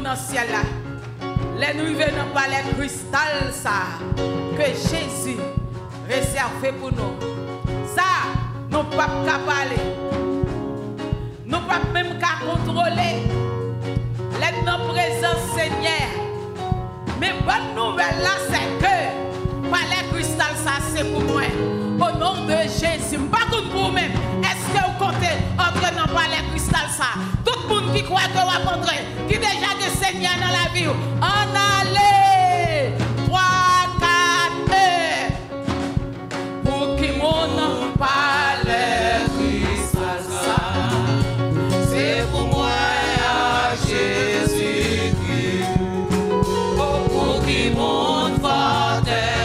dans le ciel là. Les nous venons dans le palais cristal ça que Jésus réservé pour nous. Ça, nous ne pouvons pas parler. Nous ne pouvons pas même contrôler. Les nous présence Seigneur. Mais bonne nouvelle là, c'est que palais cristal ça c'est pour moi. Au nom de Jésus, pas tout pour vous-même. Est-ce que vous comptez entrer dans le palais cristal ça? Tout le monde qui croit que vous allez entrer, qui déjà de Seigneur dans la vie. En allez! 3, 4, 1. Pour qui mon nom palais cristal ça, c'est pour moi Jésus-Christ. Pour qui mon Vater.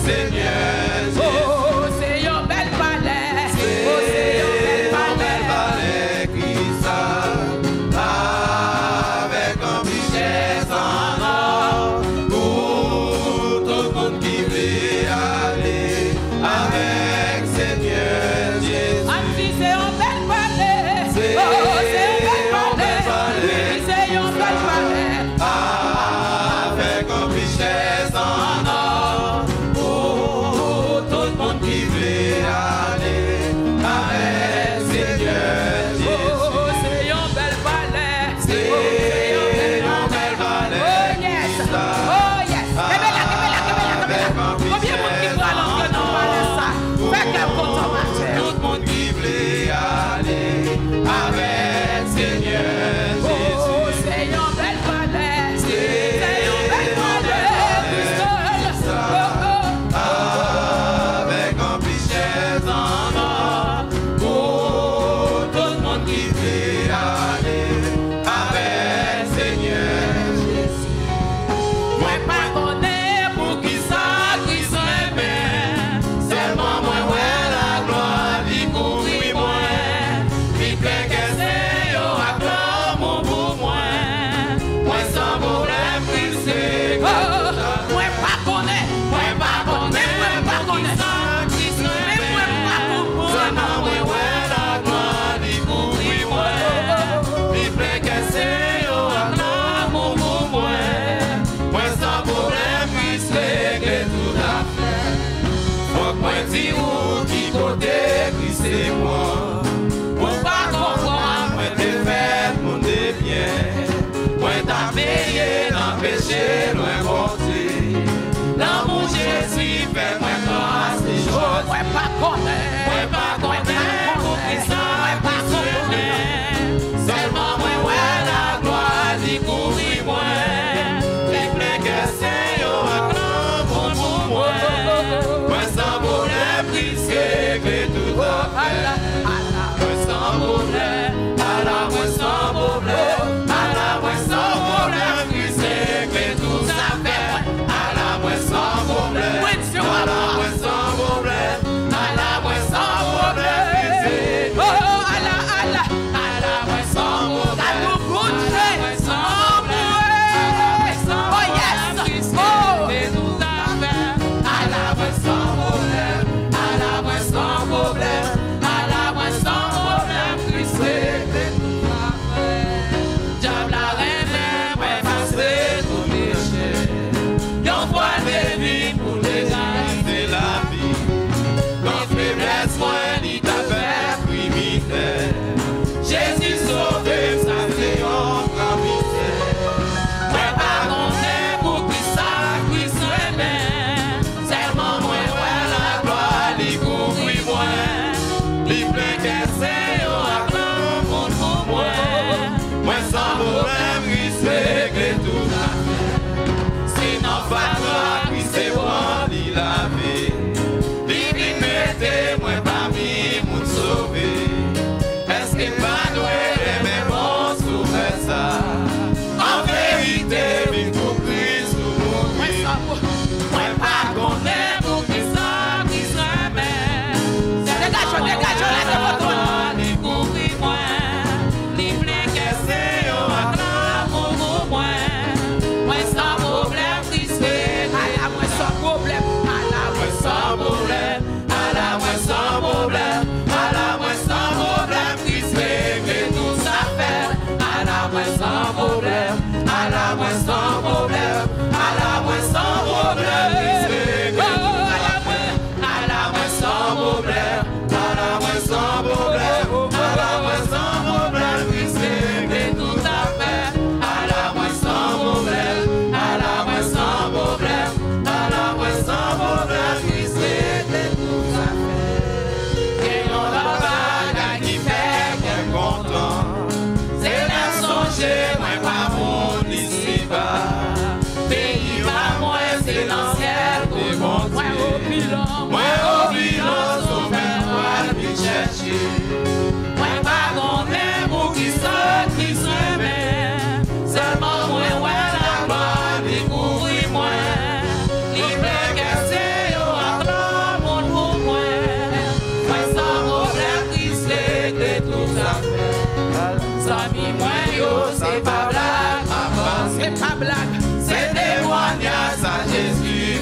Seigneur Jésus. Oh, c'est un bel palais. Oh, c'est un bel palais. Cristal, avec un richesse en or, pour tout le monde qui veut aller avec Seigneur Jésus. On dit c'est un bel palais. Oh, c'est un bel palais. Oui, c'est un bel palais. Avec un richesse en or, pour tout le monde qui veut aller avec Seigneur Jésus. Oh, c'est un bel palais. C'est un bel palais. Oh, yes. Oh, yes. Avec un Combien de monde qui voit l'entrée dans le palais ça? Fais qu'un content matin. tout le monde qui veut aller avec Seigneur Jésus. Oh, c'est un bel palais. C'est un bel palais. Oh, Avec un richesse en or, pour tout le monde qui veut aller avec Seigneur Jésus. moi pas connais pour qui ça qui serait bien. Seulement moi ouais la gloire d'y couvrir moi, puis plein que c'est yo acclame pour moi, moi sans problème puis c'est Moi pas connais. Moi pas connais. Moi pas connais. Mais moi pas comprendre. seulement moi ouais la gloire d'y couvrir moi, puis plein que c'est yo acclame pour moi, moi sans problème puis c'est que tout à fait. Faut que moi dis où qui côté puis c'est moi. Moi pas comprendre, moi t'es fait mon bien. Moi t'as payé dans péché loin porté. Dans mon Jésus fait moi grâce des choses. Moi pas connais. Moi pas connais pour qui ça qui se met. Seulement moi ouais la gloire d'y couvrir moi. Les pleins que c'est yo acclame pour moi. Moi sans problème risqué que tout à fait. Moi sans problème, à la moi sans problème, à la moi sans problème risqué que tout à fait. À la moi sans problème, à la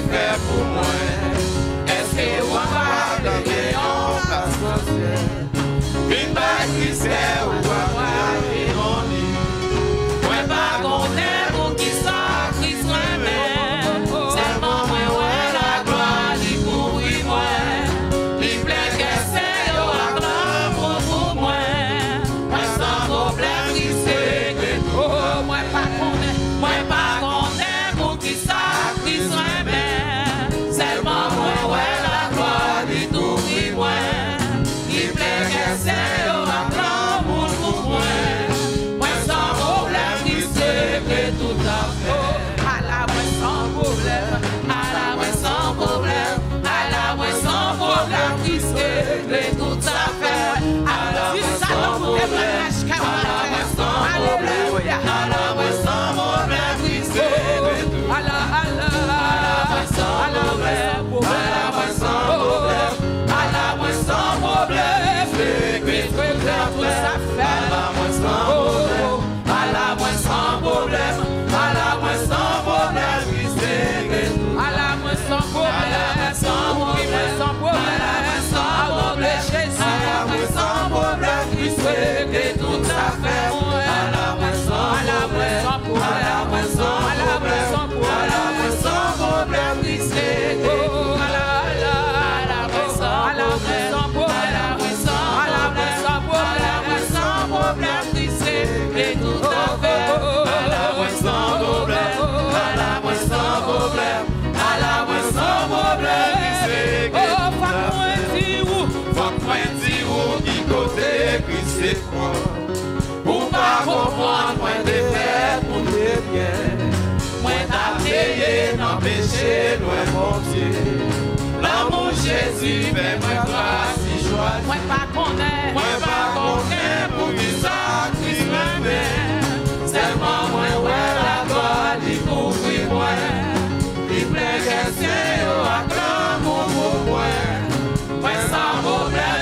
fais pour moi? Est-ce que vous avez en place dans le ciel? Une bague qui sert ou à moi pas connaître pour qui sacrifice moi-même. Seulement moi ouais la gloire du pour moi. Il plaît que c'est au acclame pour moi. Moi sans problème qui c'est que Oh, moi pas connaître pour qui sacrifice moi-même. Seulement moi ouais la gloire du pour moi. Il plaît que c'est au acclame pour moi. Moi sans problème tout à fait. à la moi sans problème. À la moi sans problème. À la moi sans problème. Qui se règle tout à fait. À la moi sans problème. À la moi sans problème. À la moi sans problème. Qui se règle tout à fait. À la moi sans problème. À la moi sans problème. À la moi sans problème. Qui se règle tout à fait. À la moi sans problème. À la moi sans problème. À la moi sans problème. Qui se règle tout À la moi sans problème. sans problème. Sans problème. Jésus. À la moi sans problème. Qui se règle tout à fait. À la moi sans problème. À la moi sans problème. À la moi sans problème. Qui se règle tout à fait. Pour pas comprendre, moi des faits pour des biens. Moi t'as payé dans péché, loin mon Dieu. L'amour Jésus fait moi grâce si choisi. Moi pas connaître. Moi pas connaître pour qui sacrifice moi-même. Seulement moi ouais la gloire dit pour moi. Il plaît que c'est au acclame pour moi. Moi sans problème.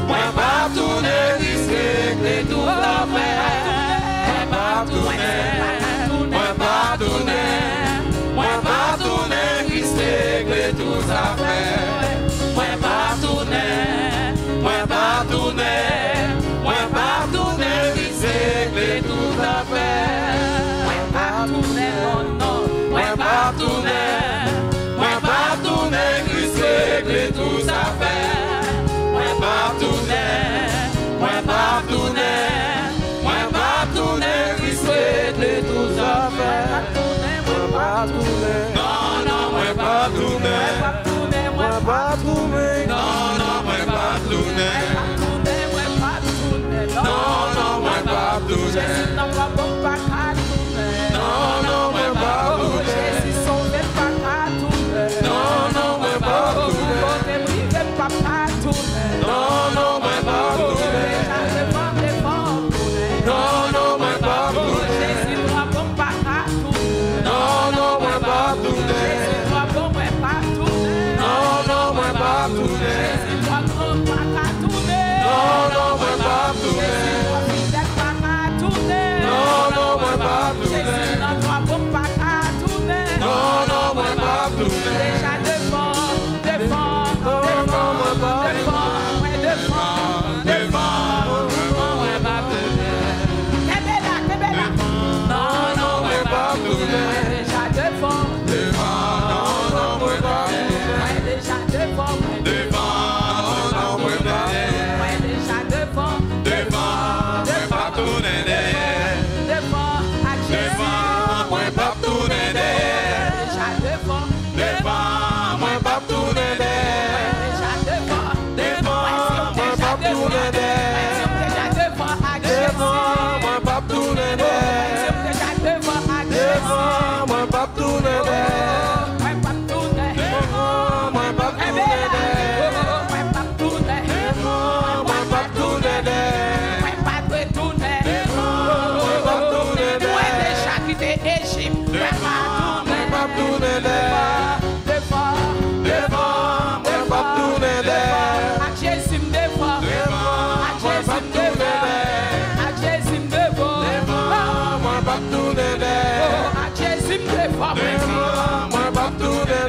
Moi pas tourner, moi pas tourner, moi pas tourner, qui souhaite les tous affaires. Moi pas tourner, non, non, moi pas tourner, moi pas tourner, non, non, moi pas tourner, non, non, moi pas tourner, Jésus n'a pas bon pas qu'à tourner. non, non, moi pas tourner, Jésus sauve pas qu'à tourner. non, non, moi pas tourner, non, non, moi pas tourner, non, non, moi pas tourner, non, non, moi pas tourner, non, non, moi pas tourner, non, non, moi pas tourner, non, non, moi pas tourner, non, non, moi pas tourner, Déjà devant, devant, devant, devant, devant, non, non, moi pas tourner, déjà devant, non, non, moi pas tourner, déjà devant, non, moi pas déjà devant, devant, moi pas tourner derrière, devant, à Jésus, devant, moi pas tourner derrière, déjà devant, devant, moi pas tourner derrière, déjà devant, devant, moi pas tourner derrière, déjà devant, à devant, moi pas tourner derrière, déjà devant, à devant, moi pas tourner derrière, devant, moi pas tourner derrière, devant, moi pas tourner derrière, devant, moi pas tourner derrière, devant, moi pas tourner derrière, devant, moi pas tourner derrière, devant, moi pas tourner derrière, devant, moi pas tourner derrière, devant, moi pas tourner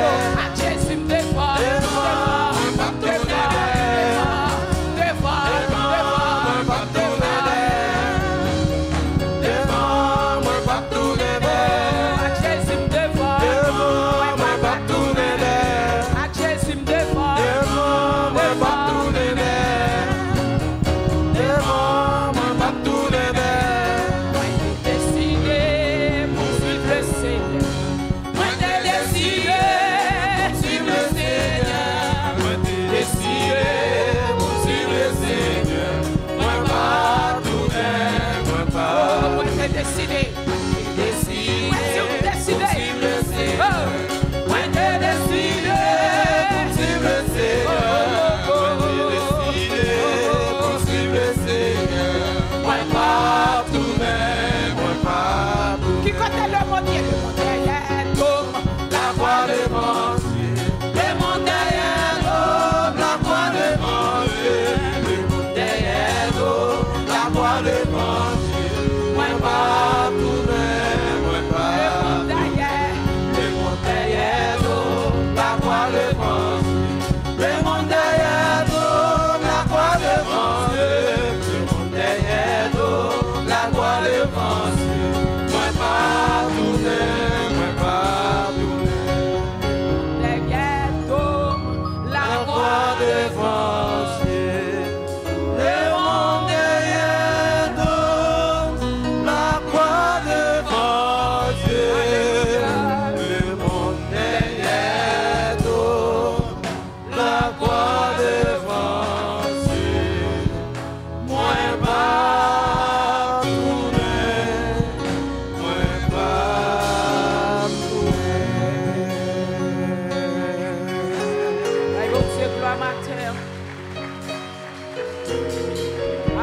derrière,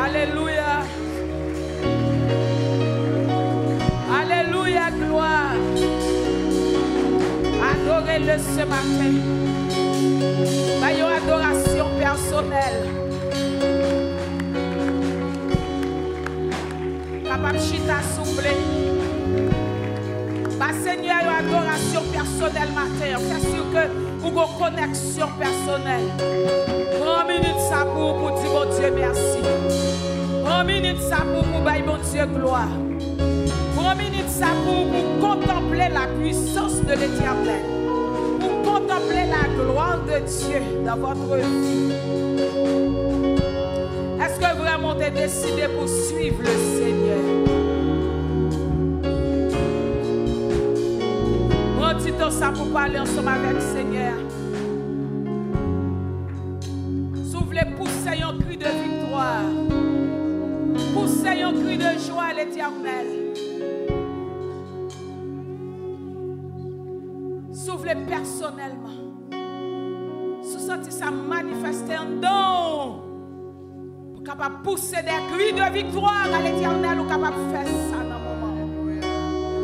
Alléluia. Alléluia, gloire. Adorez-le ce matin. Voyons adoration personnelle. Capable chita souffler. Seigneur, une adoration personnelle matin. Fais sûr que vous avez une connexion personnelle. 1 minute ça pour dire bon Dieu merci. 1 minute ça pour dire bon Dieu gloire. 1 minute ça pour contempler la puissance de l'Éternel. Pour contempler la gloire de Dieu dans votre vie. Est-ce que vous décidé pour suivre le Seigneur. Prends du temps ça pour parler ensemble avec le Seigneur. Soufflez, poussez un cri de victoire. Poussez un cri de joie à l'Éternel. Soufflez personnellement. Sous-sentez ça manifester un don. Pour capable pousser des cris de victoire à l'Éternel ou capable faire ça.